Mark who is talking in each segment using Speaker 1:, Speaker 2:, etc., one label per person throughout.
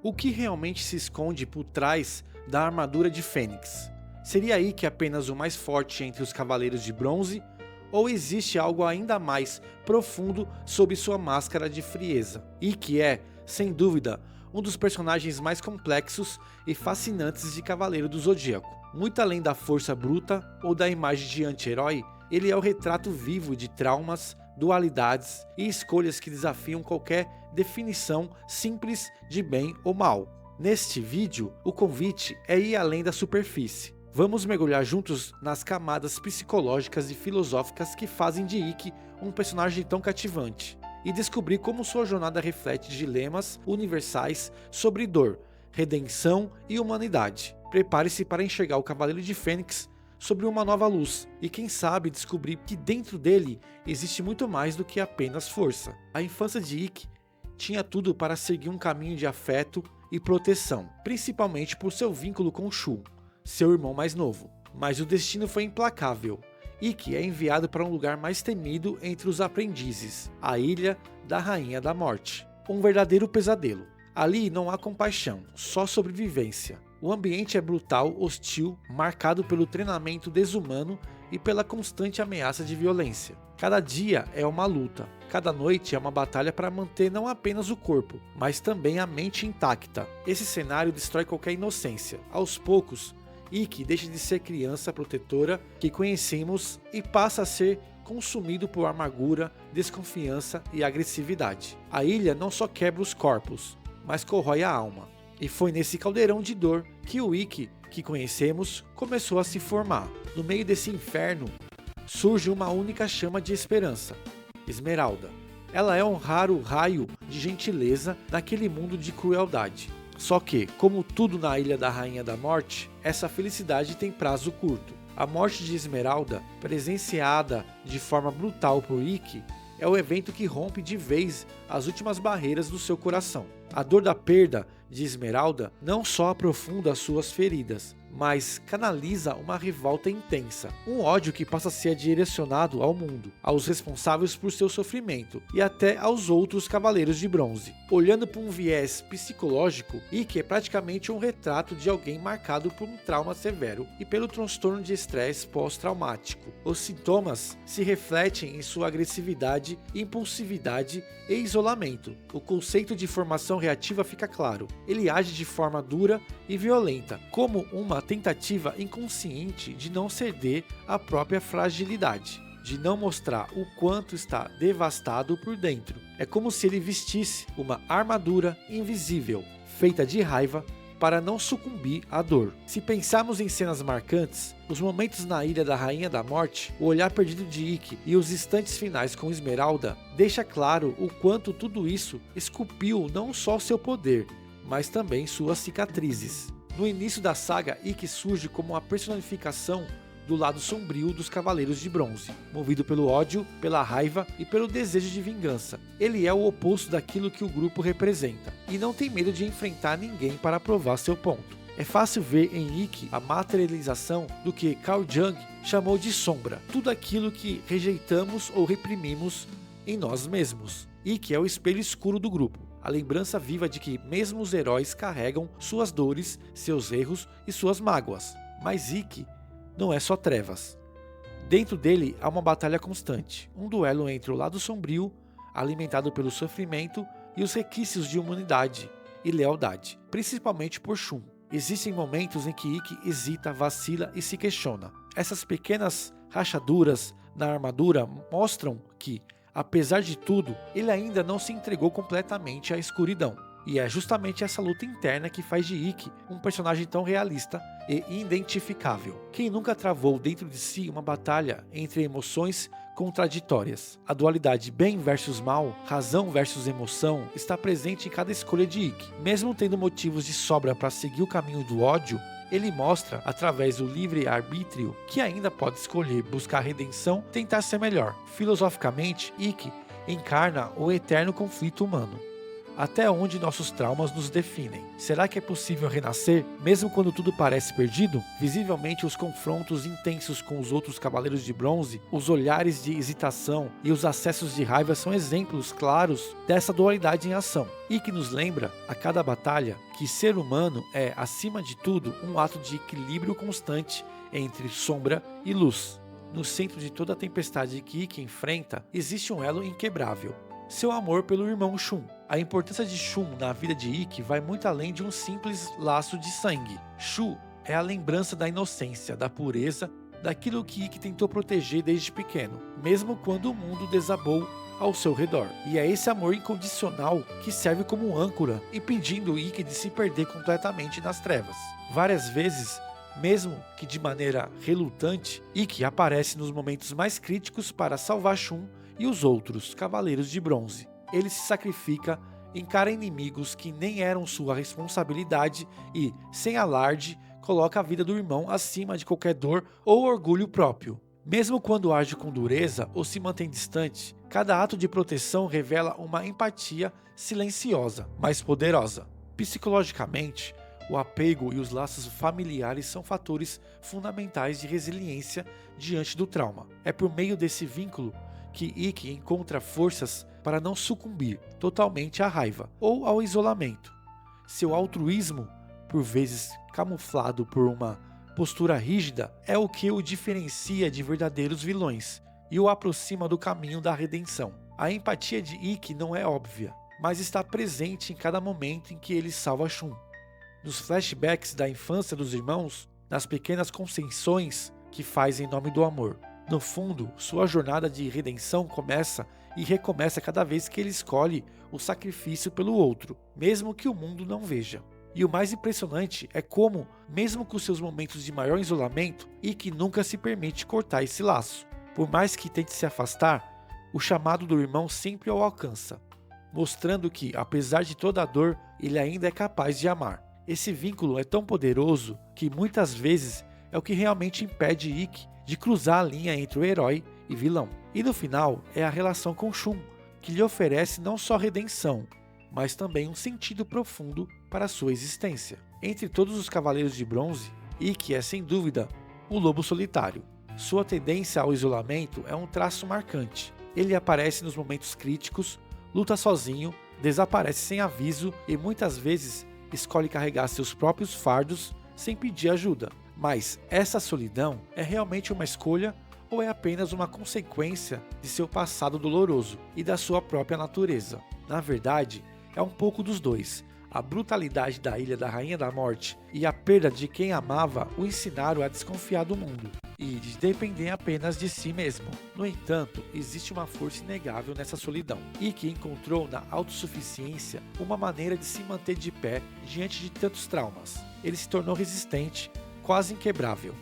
Speaker 1: O que realmente se esconde por trás da armadura de Fênix? Seria Ikki apenas o mais forte entre os Cavaleiros de Bronze? Ou existe algo ainda mais profundo sob sua máscara de frieza? Ikki é, sem dúvida, um dos personagens mais complexos e fascinantes de Cavaleiro do Zodíaco. Muito além da força bruta ou da imagem de anti-herói, ele é o retrato vivo de traumas, dualidades e escolhas que desafiam qualquer definição simples de bem ou mal. Neste vídeo, o convite é ir além da superfície. Vamos mergulhar juntos nas camadas psicológicas e filosóficas que fazem de Ikki um personagem tão cativante, e descobrir como sua jornada reflete dilemas universais sobre dor, redenção e humanidade. Prepare-se para enxergar o Cavaleiro de Fênix sobre uma nova luz, e quem sabe descobrir que dentro dele existe muito mais do que apenas força. A infância de Ikki tinha tudo para seguir um caminho de afeto e proteção, principalmente por seu vínculo com Shu, seu irmão mais novo. Mas o destino foi implacável. Ikki é enviado para um lugar mais temido entre os aprendizes, a Ilha da Rainha da Morte. Um verdadeiro pesadelo. Ali não há compaixão, só sobrevivência. O ambiente é brutal, hostil, marcado pelo treinamento desumano e pela constante ameaça de violência. Cada dia é uma luta, cada noite é uma batalha para manter não apenas o corpo, mas também a mente intacta. Esse cenário destrói qualquer inocência. Aos poucos, Ikki deixa de ser criança protetora que conhecemos e passa a ser consumido por amargura, desconfiança e agressividade. A ilha não só quebra os corpos, mas corrói a alma. E foi nesse caldeirão de dor que o Ikki que conhecemos começou a se formar. No meio desse inferno, surge uma única chama de esperança, Esmeralda. Ela é um raro raio de gentileza naquele mundo de crueldade. Só que, como tudo na Ilha da Rainha da Morte, essa felicidade tem prazo curto. A morte de Esmeralda, presenciada de forma brutal por Ikki, é o evento que rompe de vez as últimas barreiras do seu coração. A dor da perda de Esmeralda não só aprofunda suas feridas, mas canaliza uma revolta intensa, um ódio que passa a ser direcionado ao mundo, aos responsáveis por seu sofrimento e até aos outros Cavaleiros de Bronze. Olhando por um viés psicológico, Ikki é praticamente um retrato de alguém marcado por um trauma severo e pelo transtorno de estresse pós-traumático. Os sintomas se refletem em sua agressividade, impulsividade e isolamento. O conceito de formação reativa fica claro. Ele age de forma dura e violenta, como uma tentativa inconsciente de não ceder à própria fragilidade, de não mostrar o quanto está devastado por dentro. É como se ele vestisse uma armadura invisível, feita de raiva, para não sucumbir à dor. Se pensarmos em cenas marcantes, os momentos na Ilha da Rainha da Morte, o olhar perdido de Ikki e os instantes finais com Esmeralda, deixa claro o quanto tudo isso esculpiu não só seu poder, mas também suas cicatrizes. No início da saga, Ikki surge como uma personificação do lado sombrio dos Cavaleiros de Bronze, movido pelo ódio, pela raiva e pelo desejo de vingança. Ele é o oposto daquilo que o grupo representa, e não tem medo de enfrentar ninguém para provar seu ponto. É fácil ver em Ikki a materialização do que Carl Jung chamou de sombra, tudo aquilo que rejeitamos ou reprimimos em nós mesmos. Ikki é o espelho escuro do grupo, a lembrança viva de que mesmo os heróis carregam suas dores, seus erros e suas mágoas. Mas Ikki não é só trevas. Dentro dele há uma batalha constante, um duelo entre o lado sombrio, alimentado pelo sofrimento, e os requisitos de humanidade e lealdade, principalmente por Shun. Existem momentos em que Ikki hesita, vacila e se questiona. Essas pequenas rachaduras na armadura mostram que, apesar de tudo, ele ainda não se entregou completamente à escuridão. E é justamente essa luta interna que faz de Ikki um personagem tão realista e identificável. Quem nunca travou dentro de si uma batalha entre emoções contraditórias? A dualidade bem versus mal, razão versus emoção, está presente em cada escolha de Ikki. Mesmo tendo motivos de sobra para seguir o caminho do ódio, ele mostra, através do livre-arbítrio, que ainda pode escolher buscar redenção e tentar ser melhor. Filosoficamente, Ikki encarna o eterno conflito humano. Até onde nossos traumas nos definem? Será que é possível renascer, mesmo quando tudo parece perdido? Visivelmente, os confrontos intensos com os outros Cavaleiros de Bronze, os olhares de hesitação e os acessos de raiva são exemplos claros dessa dualidade em ação, e que nos lembra, a cada batalha, que ser humano é, acima de tudo, um ato de equilíbrio constante entre sombra e luz. No centro de toda a tempestade que Ikki enfrenta, existe um elo inquebrável: seu amor pelo irmão Shun. A importância de Shun na vida de Ikki vai muito além de um simples laço de sangue. Shun é a lembrança da inocência, da pureza, daquilo que Ikki tentou proteger desde pequeno, mesmo quando o mundo desabou ao seu redor. E é esse amor incondicional que serve como âncora, impedindo Ikki de se perder completamente nas trevas. Várias vezes, mesmo que de maneira relutante, Ikki aparece nos momentos mais críticos para salvar Shun e os outros Cavaleiros de Bronze. Ele se sacrifica, encara inimigos que nem eram sua responsabilidade e, sem alarde, coloca a vida do irmão acima de qualquer dor ou orgulho próprio. Mesmo quando age com dureza ou se mantém distante, cada ato de proteção revela uma empatia silenciosa, mas poderosa. Psicologicamente, o apego e os laços familiares são fatores fundamentais de resiliência diante do trauma. É por meio desse vínculo que Ikki encontra forças para não sucumbir totalmente à raiva ou ao isolamento. Seu altruísmo, por vezes camuflado por uma postura rígida, é o que o diferencia de verdadeiros vilões e o aproxima do caminho da redenção. A empatia de Ikki não é óbvia, mas está presente em cada momento em que ele salva Shun. Nos flashbacks da infância dos irmãos, nas pequenas concessões que faz em nome do amor. No fundo, sua jornada de redenção começa e recomeça cada vez que ele escolhe o sacrifício pelo outro, mesmo que o mundo não veja. E o mais impressionante é como, mesmo com seus momentos de maior isolamento, Ikki nunca se permite cortar esse laço. Por mais que tente se afastar, o chamado do irmão sempre o alcança, mostrando que, apesar de toda a dor, ele ainda é capaz de amar. Esse vínculo é tão poderoso que muitas vezes é o que realmente impede Ikki de cruzar a linha entre o herói e vilão. E no final é a relação com Shun, que lhe oferece não só redenção, mas também um sentido profundo para sua existência. Entre todos os Cavaleiros de Bronze, Ikki é sem dúvida o lobo solitário. Sua tendência ao isolamento é um traço marcante. Ele aparece nos momentos críticos, luta sozinho, desaparece sem aviso e muitas vezes escolhe carregar seus próprios fardos sem pedir ajuda. Mas essa solidão é realmente uma escolha ou é apenas uma consequência de seu passado doloroso e da sua própria natureza? Na verdade, é um pouco dos dois. A brutalidade da Ilha da Rainha da Morte e a perda de quem amava o ensinaram a desconfiar do mundo e de depender apenas de si mesmo. No entanto, existe uma força inegável nessa solidão, e que encontrou na autossuficiência uma maneira de se manter de pé diante de tantos traumas. Ele se tornou resistente, quase inquebrável.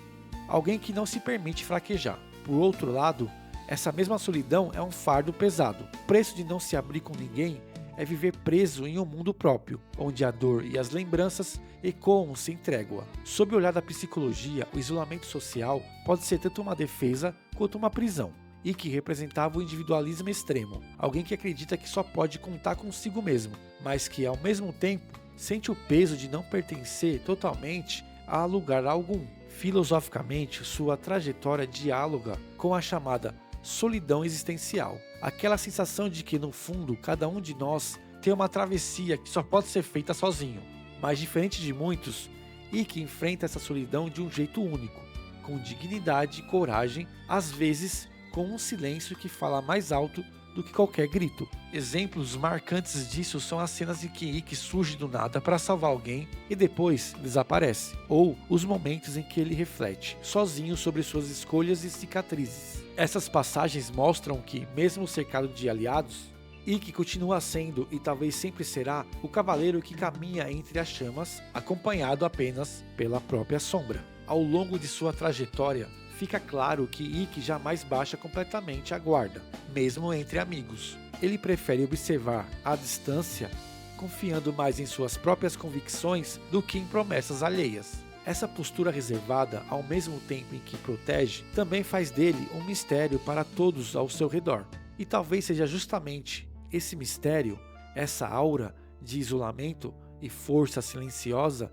Speaker 1: Alguém que não se permite fraquejar. Por outro lado, essa mesma solidão é um fardo pesado. O preço de não se abrir com ninguém é viver preso em um mundo próprio, onde a dor e as lembranças ecoam sem trégua. Sob o olhar da psicologia, o isolamento social pode ser tanto uma defesa quanto uma prisão, e que representava o individualismo extremo, alguém que acredita que só pode contar consigo mesmo, mas que ao mesmo tempo sente o peso de não pertencer totalmente a lugar algum. Filosoficamente, sua trajetória dialoga com a chamada solidão existencial, aquela sensação de que no fundo cada um de nós tem uma travessia que só pode ser feita sozinho. Mas diferente de muitos, Ikki enfrenta essa solidão de um jeito único, com dignidade e coragem, às vezes com um silêncio que fala mais alto do que qualquer grito. Exemplos marcantes disso são as cenas em que Ikki surge do nada para salvar alguém e depois desaparece, ou os momentos em que ele reflete, sozinho sobre suas escolhas e cicatrizes. Essas passagens mostram que, mesmo cercado de aliados, Ikki continua sendo e talvez sempre será o cavaleiro que caminha entre as chamas, acompanhado apenas pela própria sombra. Ao longo de sua trajetória, fica claro que Ikki jamais baixa completamente a guarda, mesmo entre amigos. Ele prefere observar à distância, confiando mais em suas próprias convicções do que em promessas alheias. Essa postura reservada, ao mesmo tempo em que protege, também faz dele um mistério para todos ao seu redor. E talvez seja justamente esse mistério, essa aura, de isolamento e força silenciosa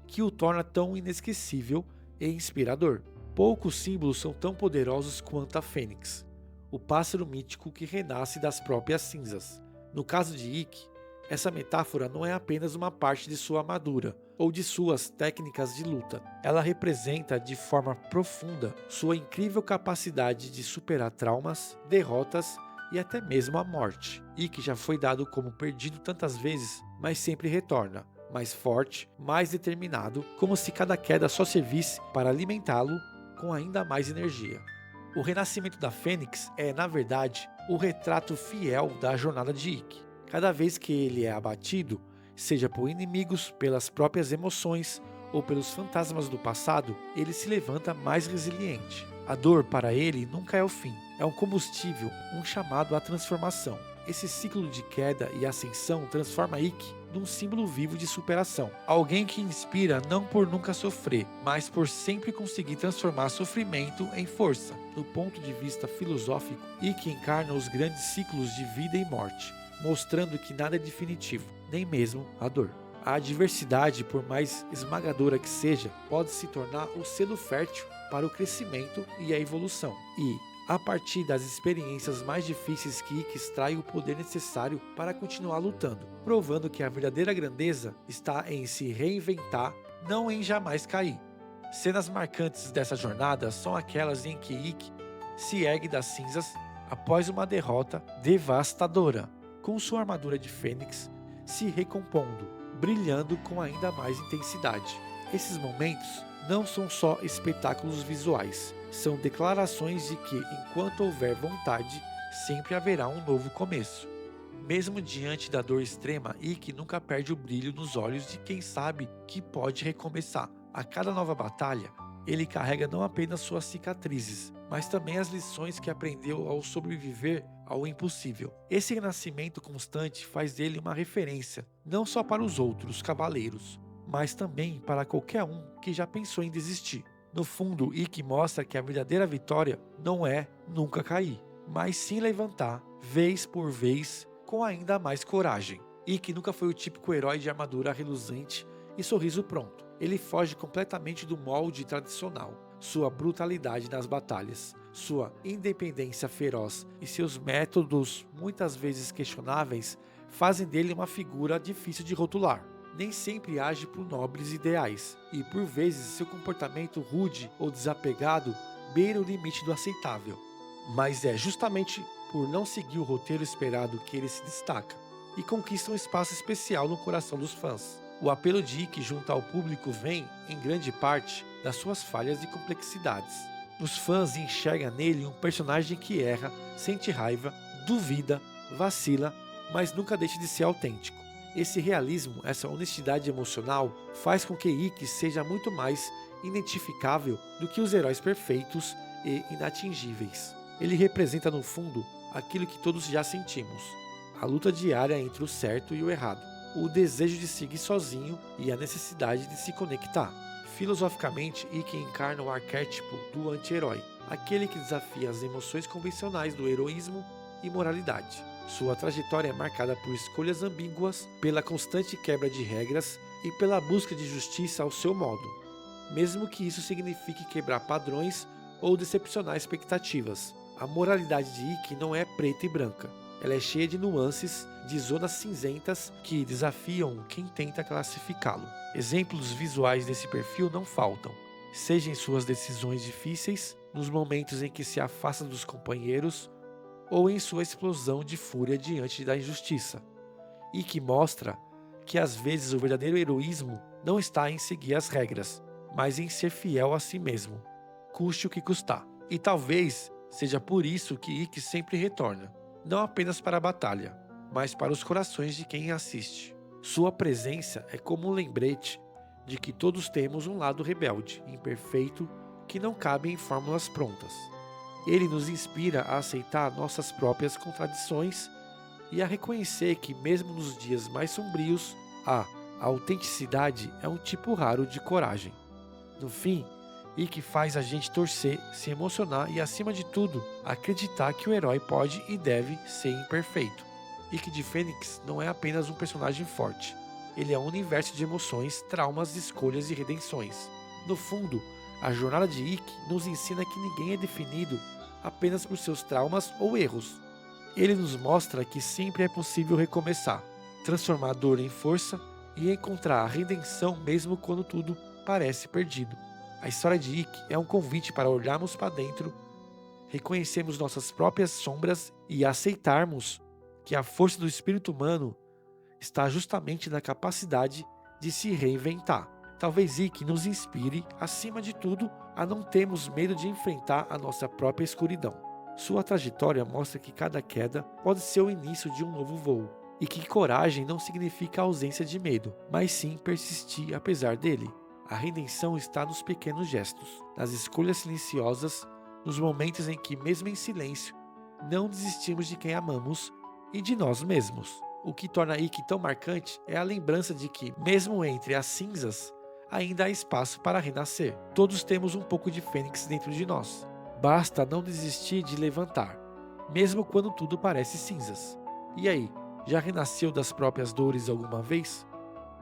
Speaker 1: que o torna tão inesquecível e inspirador. Poucos símbolos são tão poderosos quanto a fênix, o pássaro mítico que renasce das próprias cinzas. No caso de Ikki, essa metáfora não é apenas uma parte de sua armadura ou de suas técnicas de luta. Ela representa de forma profunda sua incrível capacidade de superar traumas, derrotas e até mesmo a morte. Ikki já foi dado como perdido tantas vezes, mas sempre retorna, mais forte, mais determinado, como se cada queda só servisse para alimentá-lo com ainda mais energia. O renascimento da Fênix é, na verdade, o retrato fiel da jornada de Ikki. Cada vez que ele é abatido, seja por inimigos, pelas próprias emoções ou pelos fantasmas do passado, ele se levanta mais resiliente. A dor para ele nunca é o fim, é um combustível, um chamado à transformação. Esse ciclo de queda e ascensão transforma Ikki num símbolo vivo de superação. Alguém que inspira não por nunca sofrer, mas por sempre conseguir transformar sofrimento em força. Do ponto de vista filosófico, Ikki encarna os grandes ciclos de vida e morte, mostrando que nada é definitivo, nem mesmo a dor. A adversidade, por mais esmagadora que seja, pode se tornar o selo fértil para o crescimento e a evolução. E, a partir das experiências mais difíceis que Ikki extrai o poder necessário para continuar lutando, provando que a verdadeira grandeza está em se reinventar, não em jamais cair. Cenas marcantes dessa jornada são aquelas em que Ikki se ergue das cinzas após uma derrota devastadora, com sua armadura de fênix se recompondo, brilhando com ainda mais intensidade. Esses momentos não são só espetáculos visuais, são declarações de que, enquanto houver vontade, sempre haverá um novo começo. Mesmo diante da dor extrema, Ikki nunca perde o brilho nos olhos de quem sabe que pode recomeçar. A cada nova batalha, ele carrega não apenas suas cicatrizes, mas também as lições que aprendeu ao sobreviver ao impossível. Esse renascimento constante faz dele uma referência, não só para os outros cavaleiros, mas também para qualquer um que já pensou em desistir. No fundo, Ikki mostra que a verdadeira vitória não é nunca cair, mas sim levantar, vez por vez, com ainda mais coragem. Ikki nunca foi o típico herói de armadura reluzente e sorriso pronto. Ele foge completamente do molde tradicional. Sua brutalidade nas batalhas, sua independência feroz e seus métodos, muitas vezes questionáveis, fazem dele uma figura difícil de rotular. Nem sempre age por nobres ideais, e por vezes seu comportamento rude ou desapegado beira o limite do aceitável. Mas é justamente por não seguir o roteiro esperado que ele se destaca, e conquista um espaço especial no coração dos fãs. O apelo de Ikki junto ao público vem, em grande parte, das suas falhas e complexidades. Os fãs enxergam nele um personagem que erra, sente raiva, duvida, vacila, mas nunca deixa de ser autêntico. Esse realismo, essa honestidade emocional, faz com que Ikki seja muito mais identificável do que os heróis perfeitos e inatingíveis. Ele representa, no fundo, aquilo que todos já sentimos: a luta diária entre o certo e o errado, o desejo de seguir sozinho e a necessidade de se conectar. Filosoficamente, Ikki encarna o arquétipo do anti-herói, aquele que desafia as emoções convencionais do heroísmo e moralidade. Sua trajetória é marcada por escolhas ambíguas, pela constante quebra de regras e pela busca de justiça ao seu modo, mesmo que isso signifique quebrar padrões ou decepcionar expectativas. A moralidade de Ikki não é preta e branca. Ela é cheia de nuances, de zonas cinzentas que desafiam quem tenta classificá-lo. Exemplos visuais desse perfil não faltam, seja em suas decisões difíceis, nos momentos em que se afasta dos companheiros, ou em sua explosão de fúria diante da injustiça. Ikki mostra que às vezes o verdadeiro heroísmo não está em seguir as regras, mas em ser fiel a si mesmo, custe o que custar. E talvez seja por isso que Ikki sempre retorna, não apenas para a batalha, mas para os corações de quem assiste. Sua presença é como um lembrete de que todos temos um lado rebelde, imperfeito, que não cabe em fórmulas prontas. Ele nos inspira a aceitar nossas próprias contradições e a reconhecer que, mesmo nos dias mais sombrios, a autenticidade é um tipo raro de coragem. No fim, Ikki faz a gente torcer, se emocionar e, acima de tudo, acreditar que o herói pode e deve ser imperfeito. Ikki de Fênix não é apenas um personagem forte. Ele é um universo de emoções, traumas, escolhas e redenções. No fundo, a jornada de Ikki nos ensina que ninguém é definido apenas por seus traumas ou erros. Ele nos mostra que sempre é possível recomeçar, transformar a dor em força e encontrar a redenção mesmo quando tudo parece perdido. A história de Ikki é um convite para olharmos para dentro, reconhecermos nossas próprias sombras e aceitarmos que a força do espírito humano está justamente na capacidade de se reinventar. Talvez Ikki nos inspire, acima de tudo, a não termos medo de enfrentar a nossa própria escuridão. Sua trajetória mostra que cada queda pode ser o início de um novo voo, e que coragem não significa ausência de medo, mas sim persistir apesar dele. A redenção está nos pequenos gestos, nas escolhas silenciosas, nos momentos em que, mesmo em silêncio, não desistimos de quem amamos e de nós mesmos. O que torna Ikki tão marcante é a lembrança de que, mesmo entre as cinzas, ainda há espaço para renascer. Todos temos um pouco de Fênix dentro de nós. Basta não desistir de levantar, mesmo quando tudo parece cinzas. E aí, já renasceu das próprias dores alguma vez?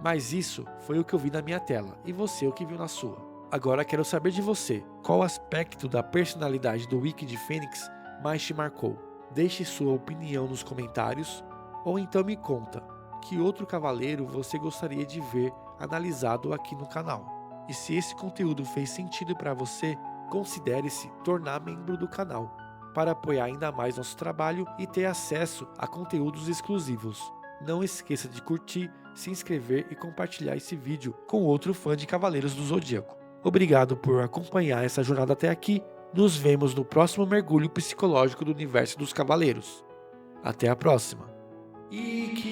Speaker 1: Mas isso foi o que eu vi na minha tela, e você o que viu na sua. Agora quero saber de você, qual aspecto da personalidade do Ikki de Fênix mais te marcou? Deixe sua opinião nos comentários, ou então me conta, que outro cavaleiro você gostaria de ver analisado aqui no canal. E se esse conteúdo fez sentido para você, considere-se tornar membro do canal, para apoiar ainda mais nosso trabalho e ter acesso a conteúdos exclusivos. Não esqueça de curtir, se inscrever e compartilhar esse vídeo com outro fã de Cavaleiros do Zodíaco. Obrigado por acompanhar essa jornada até aqui. Nos vemos no próximo mergulho psicológico do universo dos Cavaleiros. Até a próxima. Ikki